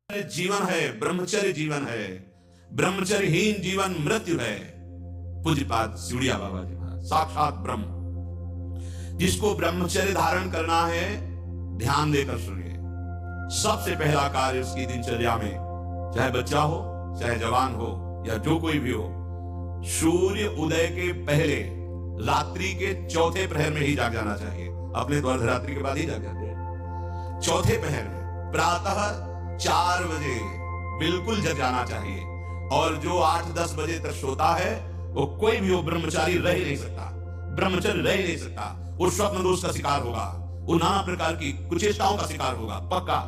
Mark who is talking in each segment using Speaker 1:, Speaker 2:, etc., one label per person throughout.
Speaker 1: जीवन है, ब्रह्मचर्य जीवन है, ब्रह्मचर्यहीन जीवन मृत्यु है। पूज्यपाद सिउड़िया बाबा जी महाराज साक्षात ब्रह्म, जिसको ब्रह्मचर्य धारण करना है ध्यान देकर सुनिए। सबसे पहला कार्य उसकी दिनचर्या में, चाहे बच्चा हो चाहे जवान हो या जो कोई भी हो, सूर्य उदय के पहले रात्रि के चौथे प्रहर में ही जाग जाना चाहिए। अपने तो अर्धरात्रि के बाद ही जाग जाते हैं। चौथे प्रहर में प्रातः 4 बजे बिल्कुल जग जाना चाहिए। और जो 8-10 बजे तक सोता है वो कोई भी हो ब्रह्मचारी रह ही नहीं सकता, ब्रह्मचर्य रह ही नहीं सकता। वो स्वप्न दोष का शिकार होगा, वो नाना प्रकार की कुचेष्टाओं का शिकार होगा पक्का।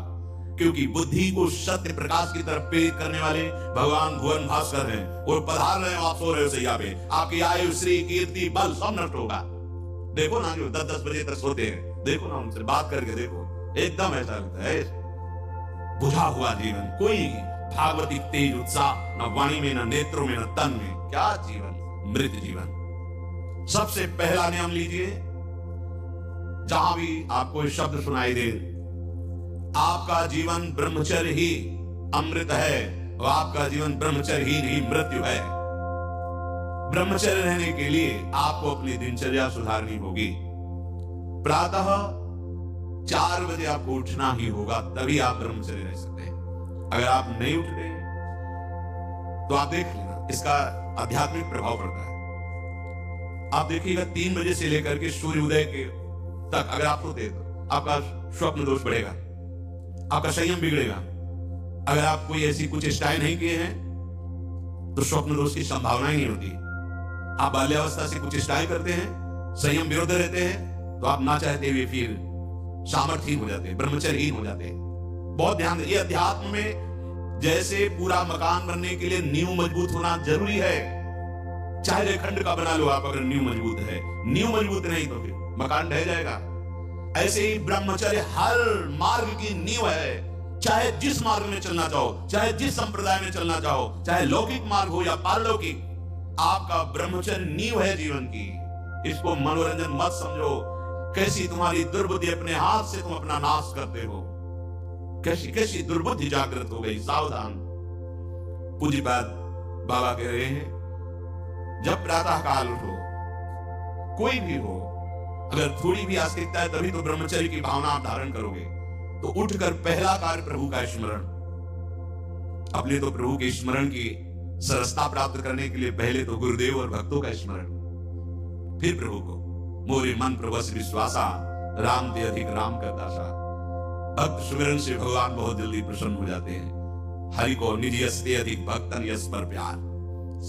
Speaker 1: क्योंकि बुद्धि को सत्य प्रकाश की तरफ प्रेरित करने वाले भगवान भुवन भास्कर हैं। और पधार रहे हो, आप सो रहे हो सैया पे, आपकी आयु श्री कीर्ति बल सब नष्ट होगा। देखो ना जो 10-10 बजे तक सोते हैं, देखो ना उनसे बात करके देखो, एकदम ऐसा लगता है बुझा हुआ जीवन, कोई भागवतिक तेज उत्साह न वाणी में, न नेत्रों में, न तन में। क्या जीवन, मृत जीवन। सबसे पहला नियम लीजिए, जहां भी आपको शब्द सुनाई दे, आपका जीवन ब्रह्मचर्य ही अमृत है और आपका जीवन ब्रह्मचर्य ही नहीं मृत्यु है। ब्रह्मचर्य रहने के लिए आपको अपनी दिनचर्या सुधारनी होगी। प्रातः 4 बजे आपको उठना ही होगा, तभी आप ब्रह्मचर्य रह सकते हैं। अगर आप नहीं उठते तो आप देख लेना इसका आध्यात्मिक प्रभाव पड़ता है। आप देखिएगा 3 बजे से लेकर के सूर्य उदय के तक अगर आप सोते तो आपका स्वप्न दोष बढ़ेगा, आपका संयम बिगड़ेगा। अगर आप कोई ऐसी कुछ चेष्टाएं नहीं किए हैं तो स्वप्न दोष की संभावना ही नहीं होती। आप बाल्यावस्था से कुछ चेष्टाएं करते हैं, संयम विरुद्ध रहते हैं, तो आप ना चाहते हुए फिर सामर्थ्यहीन हो जाते हैं, ब्रह्मचर्यहीन हो जाते हैं। बहुत ध्यान दीजिए, अध्यात्म में जैसे पूरा मकान बनने के लिए नींव मजबूत होना जरूरी है, चाहे रेखंड का बना लो आप, अगर नींव मजबूत है, नींव मजबूत नहीं तो फिर मकान ढह जाएगा। ऐसे ही ब्रह्मचर्य हर मार्ग की नींव है। चाहे जिस मार्ग में चलना चाहो, चाहे जिस संप्रदाय में चलना चाहो, चाहे लौकिक मार्ग हो या पारलौकिक, आपका ब्रह्मचर्य नींव है जीवन की। इसको मनोरंजन मत समझो। कैसी तुम्हारी दुर्बुद्धि, अपने हाथ से तुम अपना नाश करते हो। कैसी कैसी दुर्बुद्धि जागृत हो गई, सावधान। पूज्यपाद बाबा कह रहे हैं, जब प्रातः काल उठो, कोई भी हो, अगर थोड़ी भी आस्तिकता है तभी तो ब्रह्मचर्य की भावना आप धारण करोगे। तो उठकर पहला कार्य प्रभु का स्मरण। अपने तो प्रभु के स्मरण की सरसता प्राप्त करने के लिए पहले तो गुरुदेव और भक्तों का स्मरण, फिर प्रभु को। मोरे मन प्रभु विश्वासा, राम ते अधिक राम का दासा। भक्त सुमिरन से भगवान बहुत जल्दी प्रसन्न हो जाते हैं। हरि को निज यस ते अधिक भक्तन यस पर प्यार।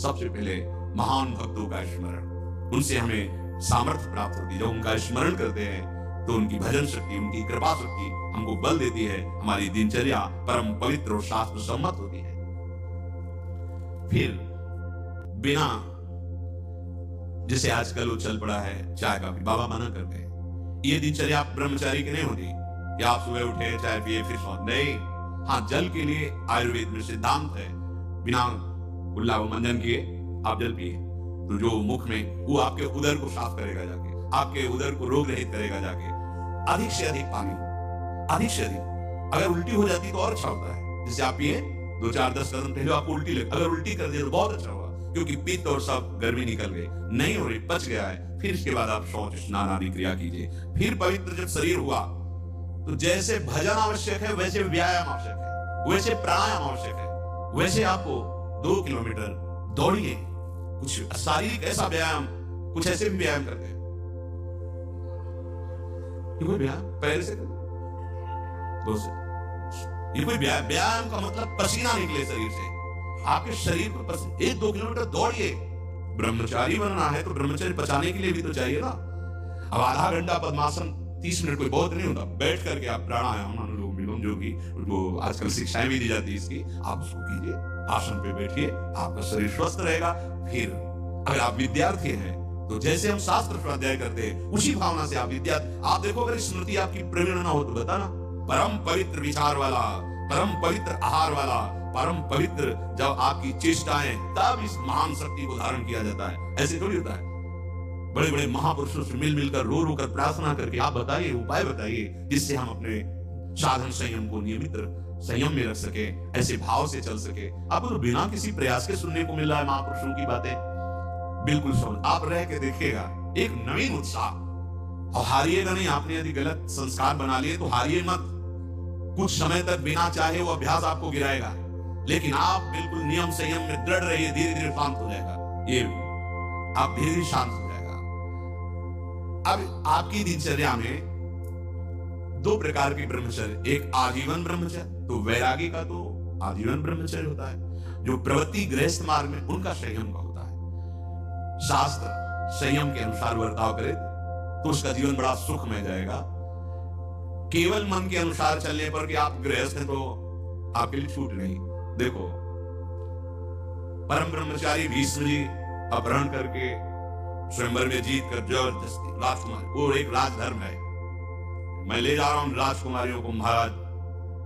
Speaker 1: सबसे पहले महान भक्तों का स्मरण, उनसे हमें सामर्थ्य प्राप्त होती है। जब उनका स्मरण करते हैं तो उनकी भजन शक्ति, उनकी कृपा शक्ति हमको बल देती है। हमारी दिनचर्या परम पवित्र और शास्त्र सम्मत होती है। फिर बिना, जैसे आजकल वो चल पड़ा है चाय काफी, बाबा मना करते हैं, ये दिनचर्या ब्रह्मचारी की नहीं होती कि आप सुबह उठे चाय पिए फिर सो। नहीं, हाँ, जल के लिए आयुर्वेद में सिद्धांत है, बिना कुल्ला मंजन किए आप जल पिए तो जो मुख में, वो आपके उदर को साफ करेगा जाके, आपके उदर को रोग रहित करेगा जाके। अधिक से अधिक पानी, अधिक से अधिक। अगर उल्टी हो जाती तो और अच्छा होता है। जैसे आप पिए 2-4-10 कदम पहले आपको उल्टी लगे, अगर उल्टी कर दिया तो बहुत अच्छा होगा, क्योंकि पित्त और सब गर्मी निकल गई, नहीं हो रही, पच गया है। फिर इसके बाद आप शौच स्नान आदि क्रिया कीजिए। फिर पवित्र जब शरीर हुआ तो जैसे भजन आवश्यक है वैसे व्यायाम आवश्यक है, वैसे प्राणायाम आवश्यक है, वैसे आपको 2 किलोमीटर दौड़िए। कुछ शारीरिक ऐसा व्यायाम, कुछ ऐसे भी व्यायाम करते हैं। ये कोई व्यायाम पैर से ये कोई व्यायाम का मतलब पसीना निकले शरीर से, आपके शरीर पर 1-2 किलोमीटर दौड़िए। ब्रह्मचारी बनना है तो ब्रह्मचर्य पचाने के लिए भी तो चाहिए ना। अब आधा घंटा पद्मासन 30 मिनट कोई बहुत नहीं होता। बैठ करके आप प्राणायाम, अनुलोम विलोम, जो भी जो आजकल शिक्षाएं भी दी जाती है इसकी, आप उसको कीजिए। आसन पे बैठिए, आपका शरीर स्वस्थ रहेगा। फिर अगर आप विद्यार्थी हैं तो जैसे हम शास्त्र स्वाध्याय करते हैं उसी भावना से आप विद्यार्थी, आप देखो अगर स्मृति आपकी प्रवीण ना हो तो बताना। परम पवित्र विचार वाला, परम पवित्र आहार वाला, परम पवित्र जब आपकी चेष्टाएं, तब इस महान शक्ति को धारण किया जाता है। ऐसे थोड़ी होता है। बड़े बड़े महापुरुषों से मिल मिलकर रो रो कर प्रार्थना करके आप बताइए, उपाय बताइए जिससे हम अपने साधन संयम को नियमित संयम में रख सके, ऐसे भाव से चल सके। आपको तो बिना किसी प्रयास के सुनने को मिल रहा है महापुरुषों की बातें। बिल्कुल समझ, आप रह के देखिएगा, एक नवीन उत्साह। और हारिएगा नहीं। आपने यदि गलत संस्कार बना लिए तो हारिए मत। कुछ समय तक बिना चाहे वो अभ्यास आपको गिराएगा, लेकिन आप बिल्कुल नियम संयम में दृढ़ रहिए, धीरे धीरे शांत हो जाएगा। ये आप धीरे धीरे शांत हो जाएगा। अब आपकी दिनचर्या में दो प्रकार के ब्रह्मचर्य, एक आजीवन ब्रह्मचर्य, तो वैरागी का तो आजीवन ब्रह्मचर्य होता है। जो प्रवृत्ति गृहस्थ मार्ग में, उनका संयम का होता है। शास्त्र संयम के अनुसार बर्ताव करे तो उसका जीवन बड़ा सुखमय जाएगा। केवल मन के अनुसार चलने पर कि आप गृहस्थ हैं तो आपके लिए छूट नहीं। देखो, परम ब्रह्मचारी भीष्म जी अपहरण करके स्वयंवर में जीत कर जबरदस्ती राजकुमारी, वो एक राजधर्म है, मैं ले जा रहा हूं राजकुमारियों को महाराज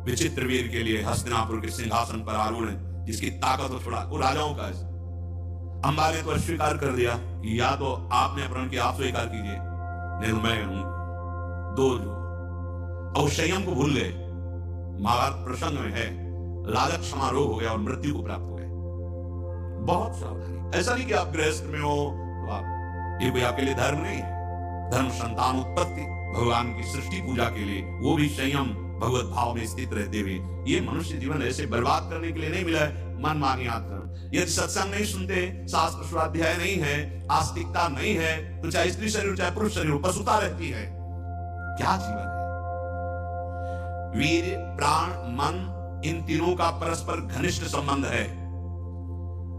Speaker 1: विचित्रवीर के लिए हस्तिनापुर के सिंहासन पर आरूढ़ है, जिसकी ताकत हो थोड़ा, वो राजाओं का है। अंबा ने तो अस्वीकार कर दिया कि या तो आपने अपहरण किया, आप स्वीकार कीजिए, नहीं तो मैं हूं। दो जो और संयम को भूल गए। महाभारत प्रसंग में है, राजक समारोह हो गया और मृत्यु को प्राप्त हो गए। बहुत सावधानी। ऐसा नहीं कि आप गृहस्थ में हो तो आप, ये कोई आपके लिए धर्म नहीं है। धर्म संतान उत्पत्ति, भगवान की सृष्टि पूजा के लिए, वो भी संयम भगवत भाव में स्थित रहते हुए। ये मनुष्य जीवन ऐसे बर्बाद करने के लिए नहीं मिला है मनमानी आचरण। यदि सत्संग नहीं सुनते, शास्त्र स्वाध्याय नहीं है, आस्तिकता नहीं है, तो चाहे स्त्री शरीर चाहे पुरुष शरीर, पशुता रहती है। क्या जीवन है? वीर, प्राण, मन, इन तीनों का परस्पर घनिष्ठ संबंध है।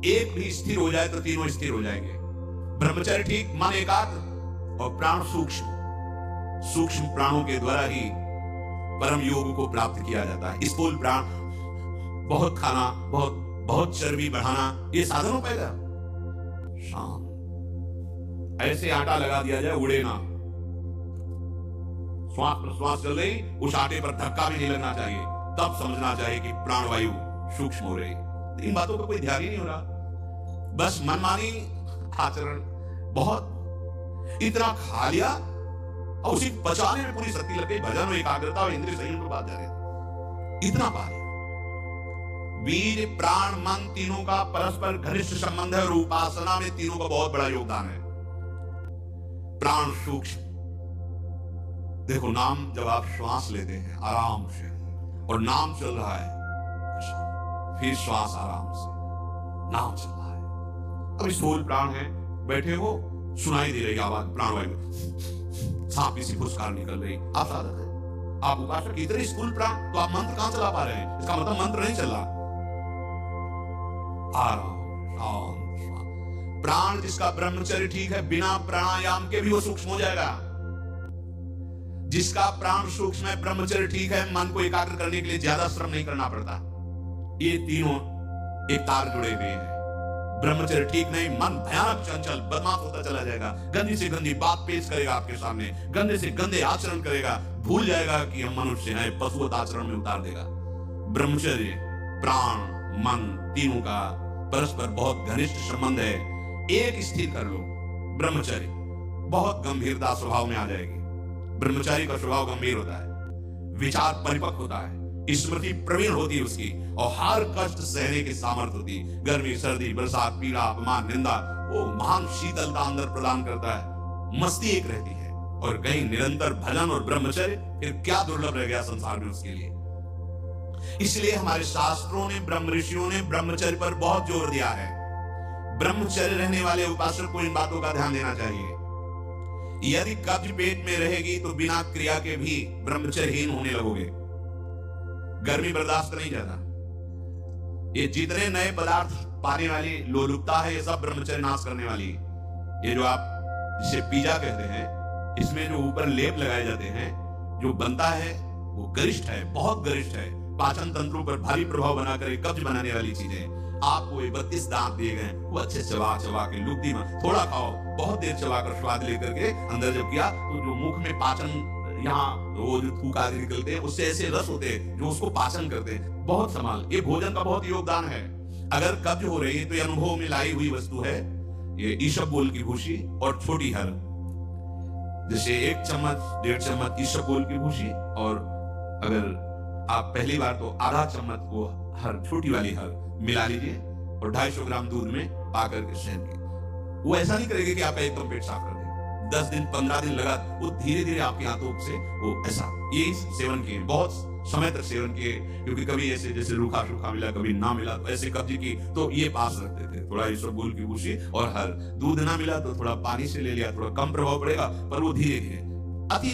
Speaker 1: एक भी स्थिर हो जाए तो तीनों स्थिर हो जाएंगे। ब्रह्मचर्य ठीक, मन एकाग्र और प्राण सूक्ष्म। सूक्ष्म प्राणों के द्वारा ही परम योग को प्राप्त किया जाता है। स्थूल प्राण, बहुत खाना, बहुत चर्बी बढ़ाना, ये साधन हो पाएगा? शांत। ऐसे आटा लगा दिया जाए, उड़े ना। श्वास प्रश्वास चल रही, उस आटे पर धक्का भी नहीं लगना चाहिए, तब समझना चाहिए कि प्राणवायु सूक्ष्म हो रही। इन बातों का कोई ध्यान ही नहीं हो रहा। बस मनमानी आचरण, बहुत इतना खा लिया और उसी पचाने में पूरी शक्ति लग गई। भजन में एकाग्रता और इंद्रिय संयम को बात जा रहे, इतना पा लिया। वीर, प्राण, मन, तीनों का परस्पर घनिष्ठ संबंध है और उपासना में तीनों का बहुत बड़ा योगदान है। प्राण सूक्ष्म। देखो, नाम जब आप श्वास लेते हैं आराम से और नाम चल रहा है, फिर श्वास आराम से, नाम चल रहा है। अब स्थूल प्राण है, बैठे हो, सुनाई दे रही आवाज प्राणवायु, सांप की फुसकार निकल रही, आप साधक है, आप उपासक। इतने स्थूल प्राण तो आप मंत्र कहां चला पा रहे हैं? इसका मतलब मंत्र नहीं चल रहा। आराम, प्राण जिसका ब्रह्मचर्य ठीक है, बिना प्राणायाम के भी वो सूक्ष्म हो जाएगा। जिसका प्राण सूक्ष्म है, ब्रह्मचर्य ठीक है, मन को एकाग्र करने के लिए ज्यादा श्रम नहीं करना पड़ता। ये तीनों एक तार जुड़े हुए हैं। ब्रह्मचर्य ठीक नहीं, मन भयानक चंचल बदमाश होता चला जाएगा, गंदी से गंदी बात पेश करेगा आपके सामने, गंदे से गंदे आचरण करेगा, भूल जाएगा कि हम मनुष्य हैं, पशुवत आचरण में उतार देगा। ब्रह्मचर्य, प्राण, मन, तीनों का परस्पर बहुत घनिष्ठ संबंध है। एक स्थिर कर लो ब्रह्मचर्य, बहुत गंभीरता स्वभाव में आ जाएगी। ब्रह्मचारी का स्वभाव गंभीर होता है, विचार परिपक्व होता है, स्मृति प्रवीण होती है उसकी, और हर कष्ट सहने की सामर्थ्य होती है। गर्मी, सर्दी, बरसात, पीड़ा, अपमान, निंदा, वो महान शीतलता अंदर प्रदान करता है। मस्ती एक रहती है, और कहीं निरंतर भजन और ब्रह्मचर्य, फिर क्या दुर्लभ रह गया संसार में उसके लिए। इसलिए हमारे शास्त्रों ने, ब्रह्म ऋषियों ने ब्रह्मचर्य पर बहुत जोर दिया है। ब्रह्मचर्य रहने वाले उपासक को इन बातों का ध्यान देना चाहिए। यदि कब्ज पेट में रहेगी तो बिना क्रिया के भी ब्रह्मचर्यहीन होने लगोगे। गर्मी बर्दाश्त नहीं जाता। ये जितने नए पदार्थ पाने वाली लोलुपता है, ये सब ब्रह्मचर्य नाश करने वाली। ये जो आप जिसे पिज्जा कहते हैं, इसमें जो ऊपर लेप लगाए जाते हैं, जो बनता है वो गरिष्ठ है, बहुत गरिष्ठ है, पाचन तंत्रों पर भारी प्रभाव बनाकर कब्ज बनाने वाली चीजें। आपको 32 दांत दिए गए, वो अच्छे चबा चबा के लुकती में थोड़ा खाओ, बहुत देर चबा कर स्वाद लेकर के अंदर जब किया तो जो मुख में पाचन, यहाँ वो जो थूक आदि निकलते हैं, उससे ऐसे रस होते हैं जो उसको पाचन करते हैं। बहुत संभाल, ये भोजन का बहुत योगदान है। अगर कब्ज हो रही है तो ये अनुभव में लाई हुई वस्तु है, ये ईशबगोल की भूसी और छोटी हर। जैसे 1 चम्मच 1.5 चम्मच ईशबगोल की भूसी, और अगर आप पहली बार तो आधा चम्मच वो हर छोटी वाली हर मिला लीजिए और 250 ग्राम दूध में पाकर के सेवन कीजिए। वो ऐसा नहीं करेगा कि आप एकदम पेट साफ कर दें। 10 दिन 15 दिन लगा, वो धीरे धीरे आपकी आंतों से वो ऐसा ये सेवन किए, बहुत समय तक सेवन किए, क्योंकि कभी ऐसे जैसे रूखा सूखा मिला, कभी ना मिला तो ऐसे कब्ज की तो ये पास रखते थे, थोड़ा इसबगोल की भूसी और हर। दूध ना मिला तो थोड़ा पानी से ले लिया, थोड़ा कम प्रभाव पड़ेगा, पर वो धीरे धीरे। अति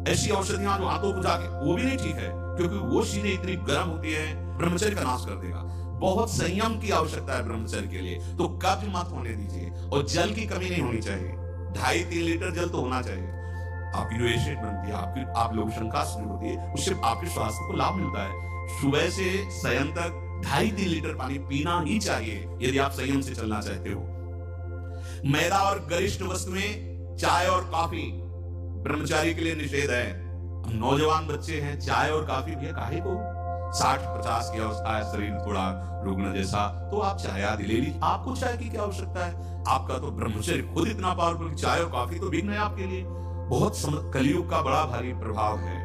Speaker 1: ऐसी औषधियां जो आंतों को जाके वो भी नहीं ठीक है, क्योंकि वो चीजें इतनी गर्म होती है, ब्रह्मचर्य का नाश कर देगा। बहुत संयम की आवश्यकता है ब्रह्मचर्य के लिए। तो कब्ज मत होने दीजिए और जल की कमी नहीं होनी चाहिए। 2.5-3 लीटर जल तो होना चाहिए। आपकी जो एसिड बनती है, आप लोग शंका शुरू होती है, उससे आपके स्वास्थ्य को लाभ मिलता है। सुबह से शयन तक 2.5-3 लीटर पानी पीना ही चाहिए यदि आप संयम से चलना चाहते हो। मैदा और गरिष्ठ वस्तुएं, चाय और कॉफी ब्रह्मचारी के लिए निषेध है। नौजवान बच्चे हैं, चाय और कॉफी भी काहे को, 60-50 की अवस्था है, शरीर थोड़ा रुग्ण जैसा, तो आप चाय आदि ले लीजिए। आपको चाय की क्या आवश्यकता है? आपका तो ब्रह्मचर्य खुद इतना पावरफुल, चाय और कॉफी तो विघ्न है आपके लिए। बहुत कलयुग का बड़ा भारी प्रभाव है।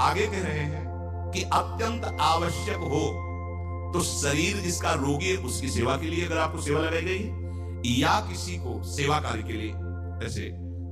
Speaker 1: आगे कह रहे हैं कि अत्यंत आवश्यक हो तो शरीर जिसका रोगी है उसकी सेवा के लिए अगर आपको सेवा लगाई गई, या किसी को सेवा कार्य के लिए, ऐसे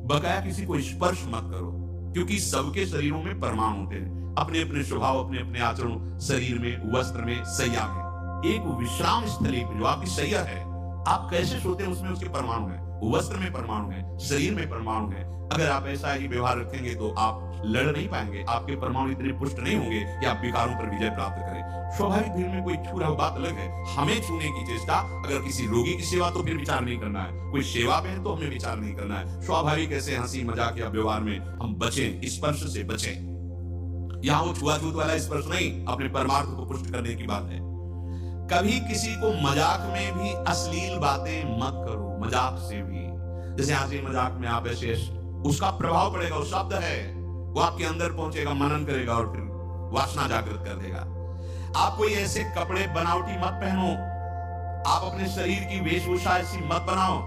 Speaker 1: बकाया किसी को स्पर्श मत करो, क्योंकि सबके शरीरों में परमाणु होते हैं, अपने अपने स्वभाव, अपने अपने आचरण, शरीर में, वस्त्र में, सैया में। एक विश्राम स्थली जो आपकी सैया है, आप कैसे सोते हैं उसमें उसके परमाणु है, वस्त्र में परमाणु है, शरीर में परमाणु है। अगर आप ऐसा ही व्यवहार रखेंगे तो आप लड़ नहीं पाएंगे, आपके परमाणु इतने पुष्ट नहीं होंगे कि आप विकारों पर विजय प्राप्त करें। स्वाभाविक भीड़ में कोई छू रहा हो बात अलग है, हमें छूने की चेष्टा, अगर किसी रोगी की सेवा तो फिर विचार नहीं करना है, कोई सेवा में है तो हमें विचार नहीं करना है। स्वाभाविक ऐसे हंसी मजाक या व्यवहार में हम बचें, स्पर्श से बचें। यहाँ वो छुआछूत वाला स्पर्श नहीं, अपने परमार्थ को पुष्ट करने की बात है। कभी किसी को मजाक में भी अश्लील बातें मत करो, मजाक से भी। जैसे हंसी मजाक में आप ऐसे, उसका प्रभाव पड़ेगा, वो शब्द है, वो आपके अंदर पहुंचेगा, मनन करेगा और फिर वासना जागृत कर देगा। आप कोई ऐसे कपड़े बनावटी मत पहनो, आप अपने शरीर की वेशभूषा ऐसी मत बनाओ,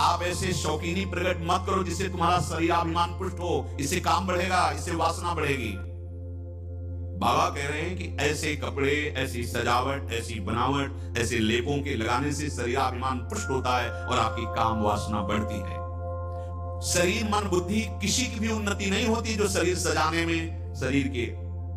Speaker 1: आप ऐसे शौकीनी प्रकट मत करो जिससे तुम्हारा शरीराभिमान पुष्ट हो, इससे काम बढ़ेगा, इससे वासना बढ़ेगी। बाबा कह रहे हैं कि ऐसे कपड़े, ऐसी सजावट, ऐसी बनावट, ऐसे लेपों के लगाने से शरीराभिमान पुष्ट होता है और आपकी काम वासना बढ़ती है। शरीर, मन, बुद्धि, किसी की भी उन्नति नहीं होती जो शरीर सजाने में, शरीर के,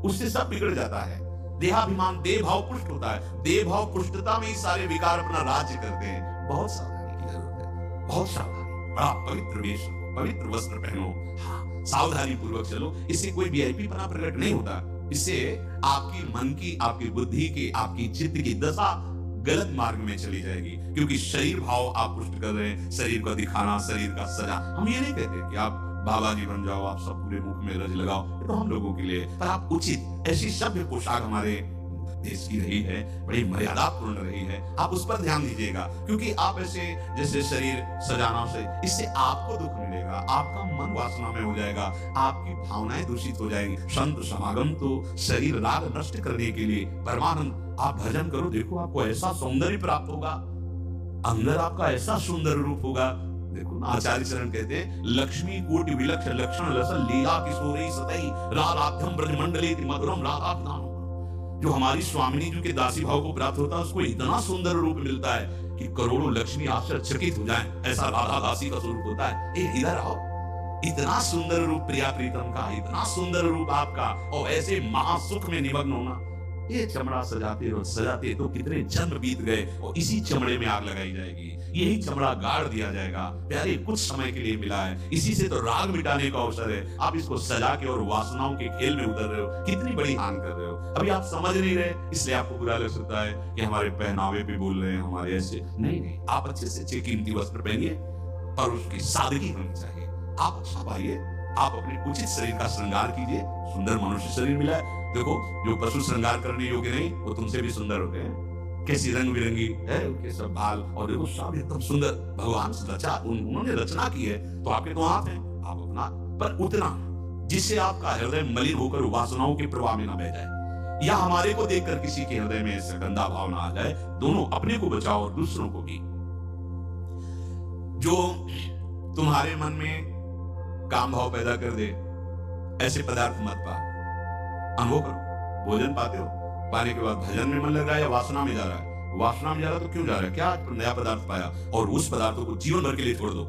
Speaker 1: उससे सब बिगड़ जाता है। देहाभिमान, देह भाव पुष्ट होता है, देह भाव पुष्टता में ही सारे विकार अपना राज्य करते हैं। बहुत सावधानी की जरूरत है, बहुत सावधानी। बड़ा पवित्र वेश, पवित्र वस्त्र पहनो, हाँ, सावधानी पूर्वक चलो, इससे कोई वीआईपी पना प्रकट नहीं होता। इससे आपकी मन की, आपकी बुद्धि की, आपकी चित्त की दशा गलत मार्ग में चली जाएगी, क्योंकि शरीर भाव आप पुष्ट कर रहे हैं, शरीर को दिखाना, शरीर का सजा। हम ये नहीं कहते कि आप बाबा जी बन जाओ, आप सब पूरे मुख में रज लगाओ, ये तो हम लोगों के लिए, पर आप उचित ऐसी सभ्य पोशाक हमारे देश की रही है, बड़ी मर्यादापूर्ण रही है, आप उस पर ध्यान दीजिएगा, क्योंकि आप ऐसे जैसे शरीर सजाना से, इससे आपको दुख मिलेगा, आपका मन वासना में हो जाएगा, आपकी भावनाएं दूषित हो जाएंगी। संत समागम तो शरीर राग नष्ट करने के लिए, परमानंद आप भजन करो, देखो आपको ऐसा सौंदर्य प्राप्त होगा, अंदर आपका ऐसा सुंदर रूप होगा। देखो ना, आचार्य चरण कहते हैं, लक्ष्मी कोटि विलक्ष लक्षण लसन लीला किशोरी सतई राधाभ्यम ब्रजमंडली मधुरम राधा। जो हमारी स्वामिनी जी के दासी भाव को प्राप्त होता है, उसको इतना सुंदर रूप मिलता है कि करोड़ों लक्ष्मी आश्चर्यचकित हो जाएं, ऐसा राधा दासी का स्वरूप होता है। इधर आओ, इतना सुंदर रूप प्रिया प्रीतम का, इतना सुंदर रूप आपका, और ऐसे महासुख में निमग्न होना। ये चमड़ा सजाते तो कितने जन्म बीत गए और इसी चमड़े में आग लगाई जाएगी, यही चमड़ा गाड़ दिया जाएगा। प्यारे, कुछ समय के लिए मिला है, इसी से तो राग मिटाने का अवसर है। आप इसको सजा के और वासनाओं के खेल में उतर रहे हो, कितनी बड़ी हानि कर रहे हो। अभी आप समझ नहीं रहे, इसलिए आपको बुरा लग सकता है कि हमारे पहनावे पे बोल रहे हैं, हमारे ऐसे नहीं। आप अच्छे से अच्छे कीमती वस्त्र पहनिए और उसकी सादगी होनी चाहिए। आप अच्छा पाइए, आप अपने उचित शरीर का श्रृंगार कीजिए। सुंदर मनुष्य शरीर मिला है, देखो, जो पशु श्रृंगार करने योग्य नहीं, वो तुमसे भी सुंदर होते हैं। कैसी रंग बिरंगी है उनके सब बाल, और देखो सब एकदम सुंदर, भगवान उन्होंने रचना की है, तो आपके तो हाथ हैं, आप अपना, पर उतना जिससे आपका हृदय मलिन होकर वासनाओं के प्रवाह में ना बह जाए, या हमारे को देखकर किसी के हृदय में ऐसा गंदा भाव ना आ जाए। दोनों, अपने को बचाओ और दूसरों को भी। जो तुम्हारे मन में काम भाव पैदा कर दे, ऐसे पदार्थ मत पा। अनुभव करो। भोजन पाते हो, पाने के बाद भजन में मन लग रहा है या वासना में जा रहा है? वासना में जा रहा है तो क्यों जा रहा है? क्या नया पदार्थ पाया और उस पदार्थों को जीवन भर के लिए छोड़ दो।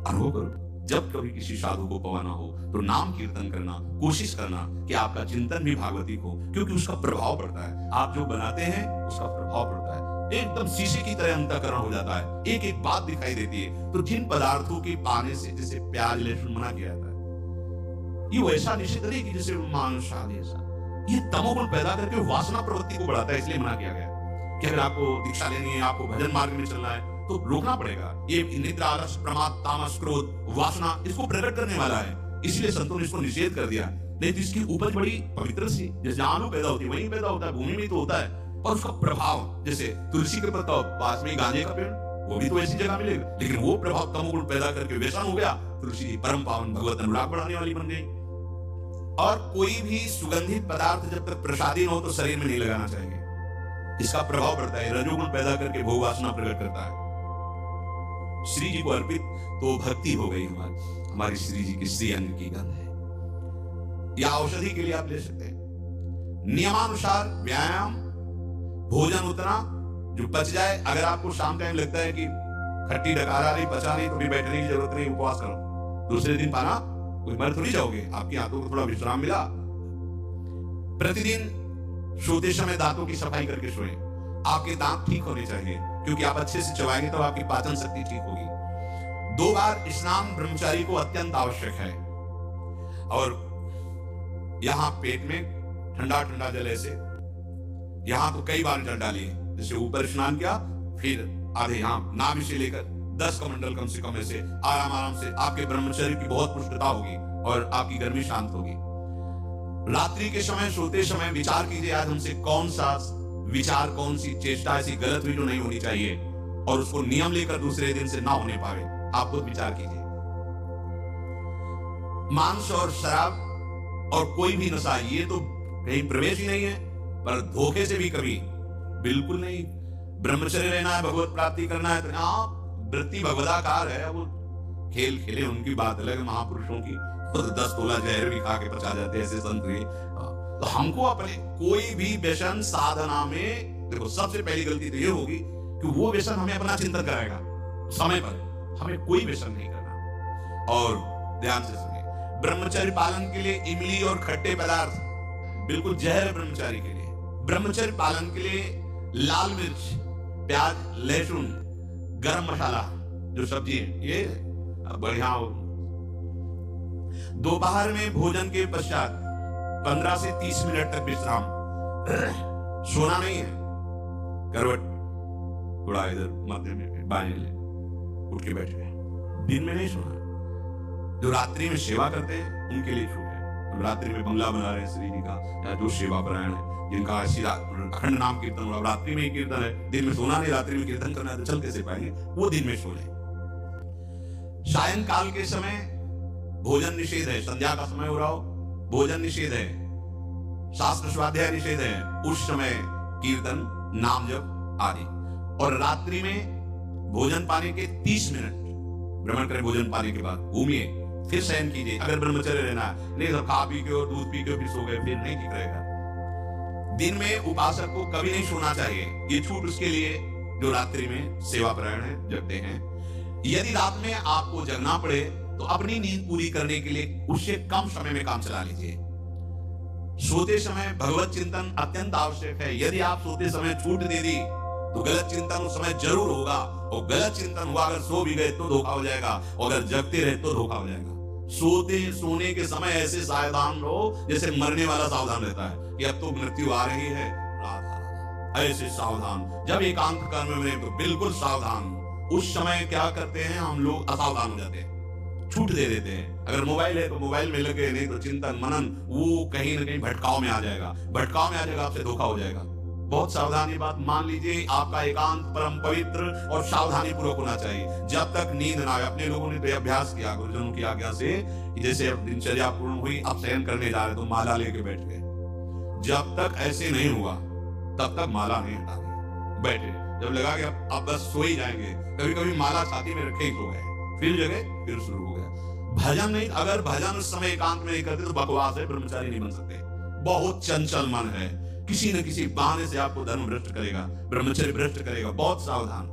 Speaker 1: अनुभव करो। जब कभी किसी साधु को पवाना हो तो नाम कीर्तन करना, कोशिश करना कि आपका चिंतन भी भागवतिक हो, क्योंकि उसका प्रभाव पड़ता है। आप जो बनाते हैं उसका प्रभाव पड़ता है। एकदम शीशे की तरह अंतःकरण हो जाता है, एक एक बात दिखाई देती है। तो जिन पदार्थों के पाने से, जैसे प्याज लहसुन मना किया जाता है, ये वैसा निषेध नहीं कि जैसे मांस आदि, ऐसा ये तमोगुण पैदा करके वासना प्रवृत्ति को बढ़ाता है, इसलिए मना किया गया कि अगर आपको दीक्षा लेनी है, आपको भजन मार्ग में चलना है तो रोकना पड़ेगा। ये निद्रा, आलस, प्रमाद, तामस, क्रोध, वासना इसको प्रकट करने वाला है, इसलिए संतों ने इसको निषेध कर दिया। नहीं तो इसकी उपज बड़ी पवित्र सी, जैसे आलू पैदा होती है वहीं पैदा होता है, भूमि में तो होता है, और उसका प्रभाव जैसे तुलसी के पत्ता पास में गांजे का पेड़, वो भी तो ऐसी जगह मिलेगा, लेकिन वो प्रभाव तमोगुण पैदा करके व्यसन हो गया। तुलसी जी परम पावन भगवत अनुराग बढ़ाने वाली बन गई। और कोई भी सुगंधित पदार्थ जब तक प्रसादी न हो तो शरीर में नहीं लगाना चाहिए, इसका प्रभाव पड़ता है, रजोगुण पैदा करके भोग वासना प्रकट करता है। श्री जी को अर्पित तो भक्ति हो गई हमारी श्री जी की श्री अंग की गंध है। या औषधि के लिए आप ले सकते हैं। नियमानुसार व्यायाम, भोजन उतना जो पच जाए। अगर आपको शाम टाइम लगता है कि खट्टी डकारा नहीं, पचा नहीं, तो भी बैठने की जरूरत नहीं, उपवास करो, दूसरे दिन पाना कोई मर थोड़ी जाओगे, आपकी आंतों को थोड़ा विश्राम मिला। प्रतिदिन सोते समय दांतों की सफाई करके सोएं। आपके दांत ठीक होने चाहिए, क्योंकि आप अच्छे से चबाएंगे तो आपकी पाचन शक्ति ठीक होगी। 2 बार स्नान ब्रह्मचारी को अत्यंत आवश्यक है। और यहां पेट में ठंडा ठंडा जल ऐसे, यहां तो कई बार जल डालिए, जैसे ऊपर स्नान किया, फिर आधे यहां नाभि से लेकर 10 कमंडल कम से कम ऐसे आराम आराम से, आपके ब्रह्मचर्य की बहुत पुष्टता होगी और आपकी गर्मी शांत होगी। रात्रि के समय सोते समय विचार कीजिए, आज हमसे कौन सा विचार, कौन सी चेष्टा ऐसी गलत हुई जो नहीं होनी चाहिए, और उसको नियम लेकर दूसरे दिन से ना होने पावे। आप खुद विचार कीजिए। मांस और शराब और कोई भी नशा, ये तो कहीं प्रवेश ही नहीं है, पर धोखे से भी कभी बिल्कुल नहीं। ब्रह्मचर्य रहना है, भगवत प्राप्ति करना है, तो आप वृत्ति भगवदाकार है, वो खेल खेले उनकी बात अलग, महापुरुषों की तो 10 तोला जहर भी खा के पचा जाते हैं ऐसे संत हुए। तो हमको अपने कोई भी व्यसन साधना में, देखो सबसे पहली गलती तो ये होगी कि वो व्यसन हमें अपना चिंतन कराएगा समय पर, हमें कोई व्यसन नहीं करना। और ध्यान से सुनिए, ब्रह्मचर्य पालन के लिए इमली और खट्टे पदार्थ बिल्कुल जहर है ब्रह्मचारी के लिए। ब्रह्मचर्य पालन के लिए लाल मिर्च, प्याज, लहसुन, गरम मसाला जो सब्जी है ये बढ़िया हो। दोपहर में भोजन के पश्चात 15 से 30 मिनट तक विश्राम। सोना नहीं है, करवट थोड़ा इधर मध्य में बाएं ले, उठ के बैठ गए, दिन में नहीं सोना। जो रात्रि में सेवा करते हैं उनके लिए छूट है। हम रात्रि में बंगला बना रहे हैं श्री जी का, या जो सेवा परायण है, जिनका अखंड नाम कीर्तन हो रहा, रात्रि में ही कीर्तन है, दिन में सोना नहीं, रात्रि में कीर्तन करना है, तो चल कैसे पाएंगे, वो दिन में सो ले। सायंकाल के समय भोजन निषेध है, संध्या का समय हो रहा हो, भोजन निषेध है, शास्त्र स्वाध्याय निषेध है, उस समय कीर्तन, नाम जप आदि। और रात्रि में भोजन पाने के 30 मिनट भ्रमण करें, भोजन पाने के बाद घूमिए, फिर शयन कीजिए। अगर ब्रह्मचर्य रहना है, नहीं तो खा पी के और दूध पी के फिर सो गए, फिर नहीं ठीक रहेगा। दिन में उपासक को कभी नहीं सोना चाहिए, ये छूट उसके लिए जो रात्रि में सेवा परायण है, जगते हैं। यदि रात में आपको जगना पड़े तो अपनी नींद पूरी करने के लिए उससे कम समय में काम चला लीजिए। सोते समय भगवत चिंतन अत्यंत आवश्यक है। यदि आप सोते समय छूट दे दी तो गलत चिंतन उस समय जरूर होगा, और गलत चिंतन हुआ अगर सो भी गए तो धोखा हो जाएगा, और अगर जगते रहे तो धोखा हो जाएगा। सोने के समय ऐसे सावधान रहो जैसे मरने वाला सावधान रहता है कि अब तो मृत्यु आ रही है, राधा ऐसे सावधान। जब एकांत कर्म में तो बिल्कुल सावधान। उस समय क्या करते हैं हम लोग, असावधान हो जाते हैं, छूट दे देते हैं। अगर मोबाइल है तो मोबाइल में लगे, नहीं तो चिंतन मनन वो कहीं ना कहीं भटकाव में आ जाएगा, भटकाव में आ जाएगा, आपसे धोखा हो जाएगा। बहुत सावधानी बात मान लीजिए, आपका एकांत परम पवित्र और सावधानी पूर्वक होना चाहिए। जब तक नींद ना आए, अपने लोगों ने तो अभ्यास किया गुरुजनों की आज्ञा से, जैसे अब दिनचर्या पूर्ण हुई, अब शयन करने जा रहे तो माला लेके बैठ गए। जब तक ऐसे नहीं हुआ तब तक माला नहीं हटानी, बैठे। जब लगा कि अब बस सो ही जाएंगे, कभी कभी माला छाती में रखे ही सो गए, फिर जगह फिर शुरू हो गया। भजन नहीं, अगर भजन उस समय एकांत में नहीं करते तो बकवास है, ब्रह्मचारी नहीं बन सकते। बहुत चंचल मन है, किसी न किसी बहाने से आपको धर्म भ्रष्ट करेगा, ब्रह्मचर्य भ्रष्ट करेगा, बहुत सावधान।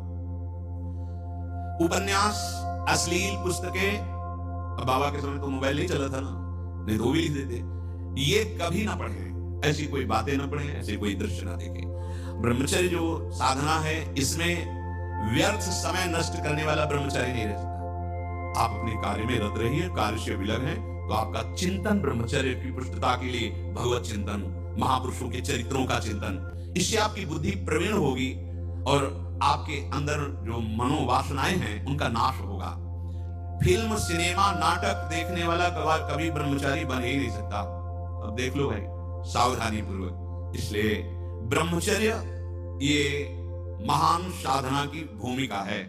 Speaker 1: उपन्यास, अश्लील पुस्तकें, बाबा के समय तो मोबाइल नहीं चला था ना, नहीं तो भी लिख देते, ये कभी ना पढ़ें, ऐसी कोई बातें ना पढ़ें, ऐसे कोई दृश्य ना देखें। ब्रह्मचर्य जो साधना है, इसमें व्यर्थ समय नष्ट करने वाला ब्रह्मचर्य नहीं रह सकता। आप अपने कार्य में रत रहिए, कार्य से विलग हैं, तो आपका चिंतन ब्रह्मचर्य की पुष्टता के लिए भगवत चिंतन, महापुरुषों के चरित्रों का चिंतन, इससे आपकी बुद्धि प्रवीण होगी और आपके अंदर जो मनोवासनाएं हैं उनका नाश होगा। फिल्म, सिनेमा, नाटक देखने वाला कभी ब्रह्मचारी बन ही नहीं सकता। अब देख लो भाई, सावधानी पूर्वक। इसलिए ब्रह्मचर्य ये महान साधना की भूमिका है।